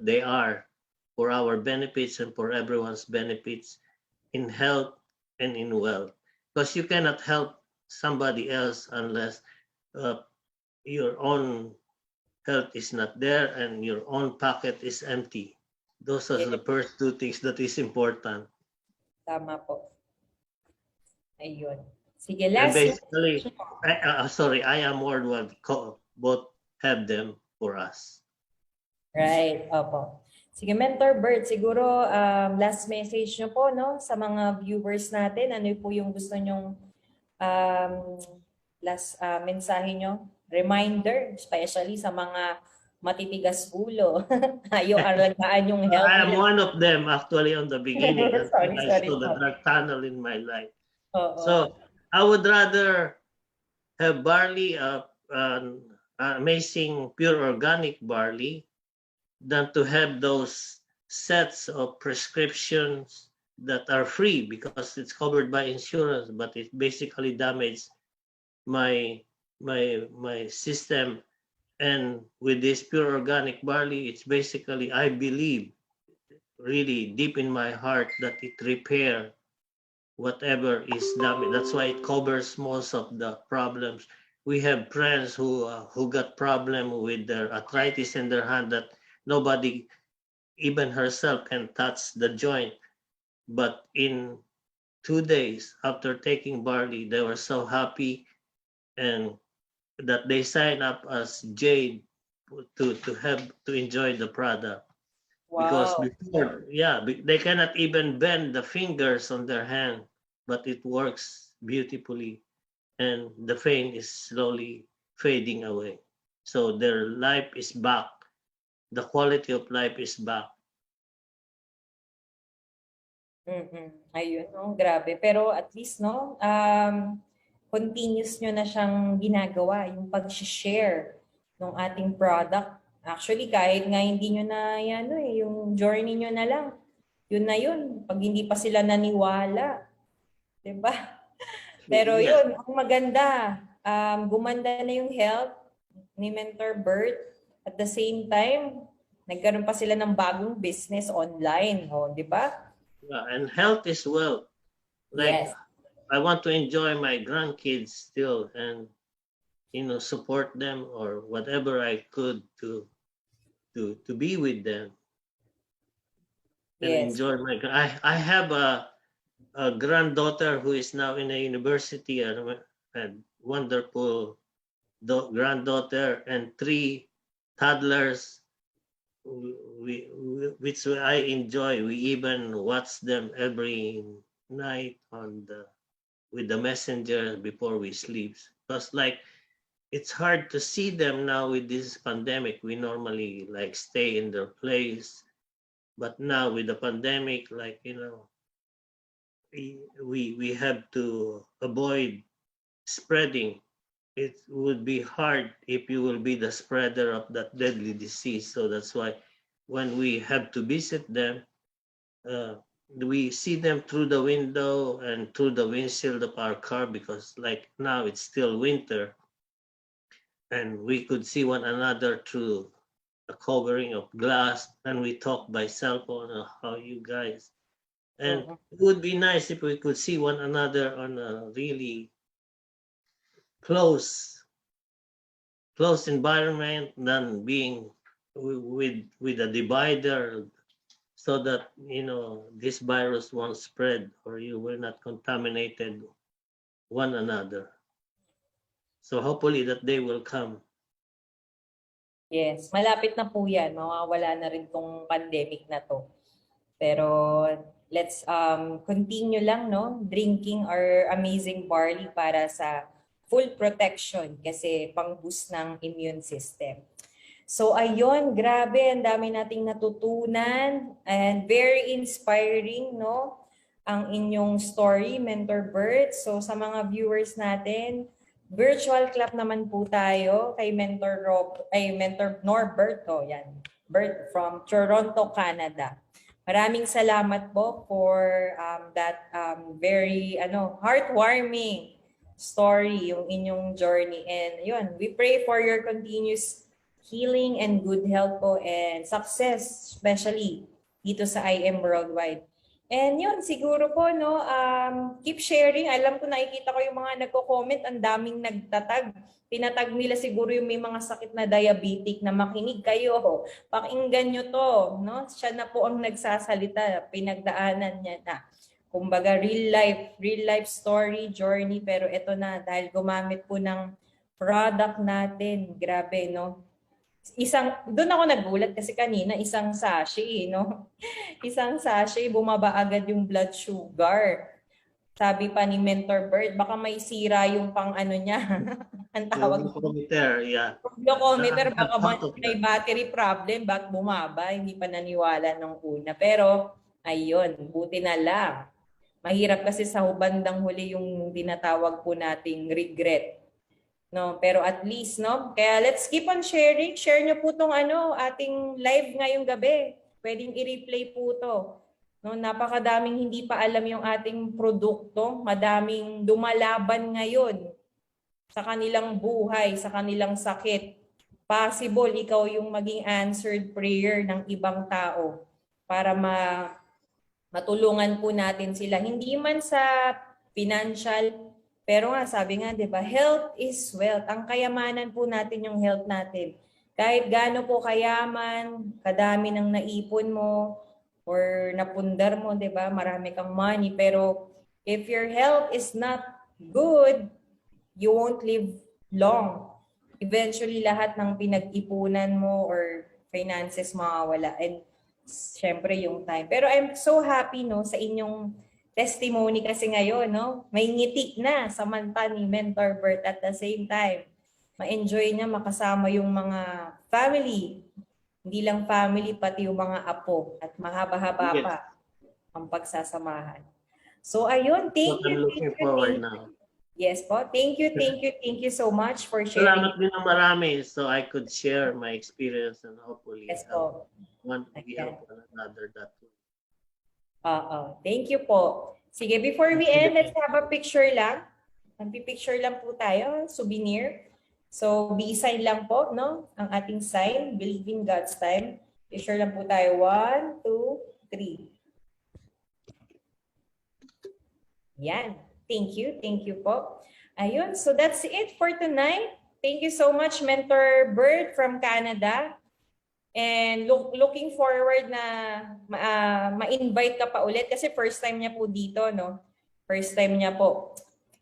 they are for our benefits and for everyone's benefits in health and in wealth. Because you cannot help somebody else unless your own health is not there and your own pocket is empty. Those are the first two things that is important. Tama po. Ayun. Sige, And last. basically, sorry, I am Worldwide both have them for us. Right, opo. Sige, Mentor Bert, siguro last message nyo po, no, sa mga viewers natin. Ano po yung gusto nyong um, last mensahe nyo? Reminder, especially sa mga matitigas ulo. Ayaw alagaan yung health I am nila. one of them actually on the beginning until Sorry, I sorry saw the po. drug tunnel in my life. Oo. So I would rather have barley, amazing pure organic barley, than to have those sets of prescriptions that are free because it's covered by insurance, but it basically damages my my system. And with this pure organic barley, it's basically, I believe, really deep in my heart, that it repair whatever is damaged. That's why it covers most of the problems. We have friends who got problem with their arthritis in their hand that nobody, even herself, can touch the joint. But in 2 days after taking barley, they were so happy, and that they sign up as Jade to have to enjoy the product. Because Wow. before, yeah, they cannot even bend the fingers on their hand, but it works beautifully, and the pain is slowly fading away. So their life is back. The quality of life is back. Ayun, no? Grabe. Pero at least, no, continuous nyo na siyang ginagawa, yung pag-share ng ating product. Actually, kahit nga hindi nyo na yan, no, yung journey nyo na lang, yun na yun. Pag hindi pa sila naniwala, di ba? Pero Yes. yun, ang maganda, gumanda na yung health ni Mentor Bert. At the same time, nagkaroon pa sila ng bagong business online, oh, di ba? Yeah, and health is wealth. Like, Yes. I want to enjoy my grandkids still, and support them or whatever I could to be with them and Yes. enjoy my. I have a granddaughter who is now in a university, and wonderful granddaughter, and three toddlers, which I enjoy. We even watch them every night with the messenger before we sleep. Because like it's hard to see them now with this pandemic. We normally like stay in their place, but now with the pandemic, like we have to avoid spreading. It would be hard if you will be the spreader of that deadly disease. So that's why when we have to visit them, uh, we see them through the window and through the windshield of our car, because like now it's still winter, and we could see one another through a covering of glass, and we talk by cell phone. How you guys? And Oo. it would be nice if we could see one another on a really close close environment than being with a divider, so that this virus won't spread or you will not contaminated one another. So hopefully that day will come. Yes, malapit na po yan. Mawawala na rin tong pandemic na to. Pero let's continue lang, no? Drinking our amazing barley para sa full protection kasi pang-boost ng immune system. So ayun, grabe, ang dami nating natutunan and very inspiring, no? Ang inyong story, Mentor Bert. So sa mga viewers natin, virtual clap naman po tayo kay Mentor Norberto, yan. Bert from Toronto, Canada. Maraming salamat po for that very heartwarming story, yung inyong journey. And yun, we pray for your continuous healing and good health po and success, especially dito sa IM Worldwide. And yun, siguro po, no, keep sharing. Alam ko, nakikita ko yung mga nagko-comment, ang daming nagtatag. Pinatag nila siguro yung may mga sakit na diabetic na makinig kayo. Pakinggan nyo to, no? Siya na po ang nagsasalita, pinagdaanan niya na. Kumbaga, real life story, journey, pero ito na, dahil gumamit po ng product natin, grabe, no? Doon ako nagulat kasi kanina isang sachet, no? Isang sachet, bumaba agad yung blood sugar. Sabi pa ni Mentor Bird, baka may sira yung pang ano niya. Ang Yung tawag glucometer, yeah. glucometer, baka Out of may that. battery problem, bakit bumaba? Hindi pa naniwala nung una. Pero, ayun, buti na lang. Mahirap kasi sa bandang huli yung tinatawag po nating regret. No, pero at least, no? Kaya let's keep on sharing. Share nyo po tong ating live ngayong gabi. Pwedeng i-replay po to. No, napakadaming hindi pa alam yung ating produkto. Madaming dumalaban ngayon sa kanilang buhay, sa kanilang sakit. Possible ikaw yung maging answered prayer ng ibang tao para matulungan po natin sila. Hindi man sa financial, pero nga sabi nga 'di ba, health is wealth. Ang kayamanan po natin yung health natin. Kahit gaano po kayaman, kadami ng naipon mo or napundar mo, 'di ba? Marami kang money, pero if your health is not good, you won't live long. Eventually lahat ng pinag-ipunan mo or finances mawawala. And syempre yung time. Pero I'm so happy no sa inyong testimony kasi ngayon, no? May ngiti na sa mata ni Mentor Bert at the same time. Ma-enjoy niya makasama yung mga family. Hindi lang family, pati yung mga apo. At mahaba-haba Yes. pa ang pagsasamahan. So ayun, thank What I'm looking forward now. Yes po. Thank you so much for Salamat sharing. din ng marami so I could share my experience and hopefully Yes help po. one Ayan. help one another that way. Thank you po. Sige, before we end, let's have a picture lang. Magpipicture lang po tayo, souvenir. So, B-sign lang po, no? Ang ating sign, believe in God's time. Picture lang po tayo. 1, 2, 3. Yan. Thank you po. Ayun, so that's it for tonight. Thank you so much, Mentor Bert from Canada. And looking forward na ma-invite ka pa ulit kasi first time niya po dito, no? First time niya po.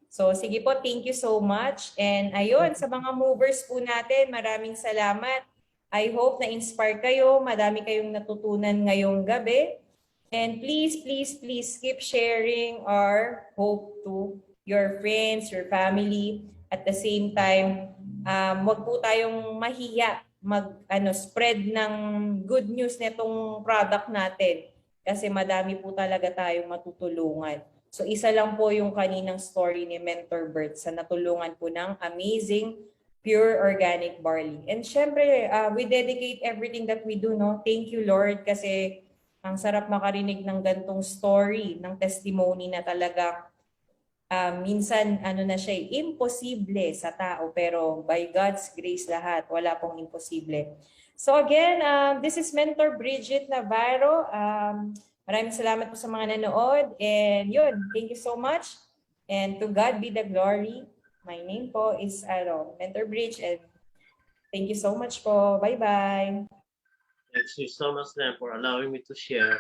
So sige po, thank you so much. And ayun, sa mga movers po natin, maraming salamat. I hope na-inspire kayo, madami kayong natutunan ngayong gabi. And please keep sharing our hope to your friends, your family. At the same time, wag po tayong mahiya spread ng good news nitong product natin kasi madami po talaga tayong matutulungan. So isa lang po yung kaninang story ni Mentor Bert sa natulungan po ng amazing pure organic barley. And syempre, we dedicate everything that we do, no? Thank you, Lord, kasi ang sarap makarinig ng gantong story, ng testimony na talaga minsan na siya, imposible sa tao, pero by God's grace lahat, wala pong imposible. So again, this is Mentor Bridget Navarro. Maraming salamat po sa mga nanood. And yun, thank you so much. And to God be the glory. My name po is Mentor Bridge. And thank you so much po. Bye-bye. Thank you so much then for allowing me to share.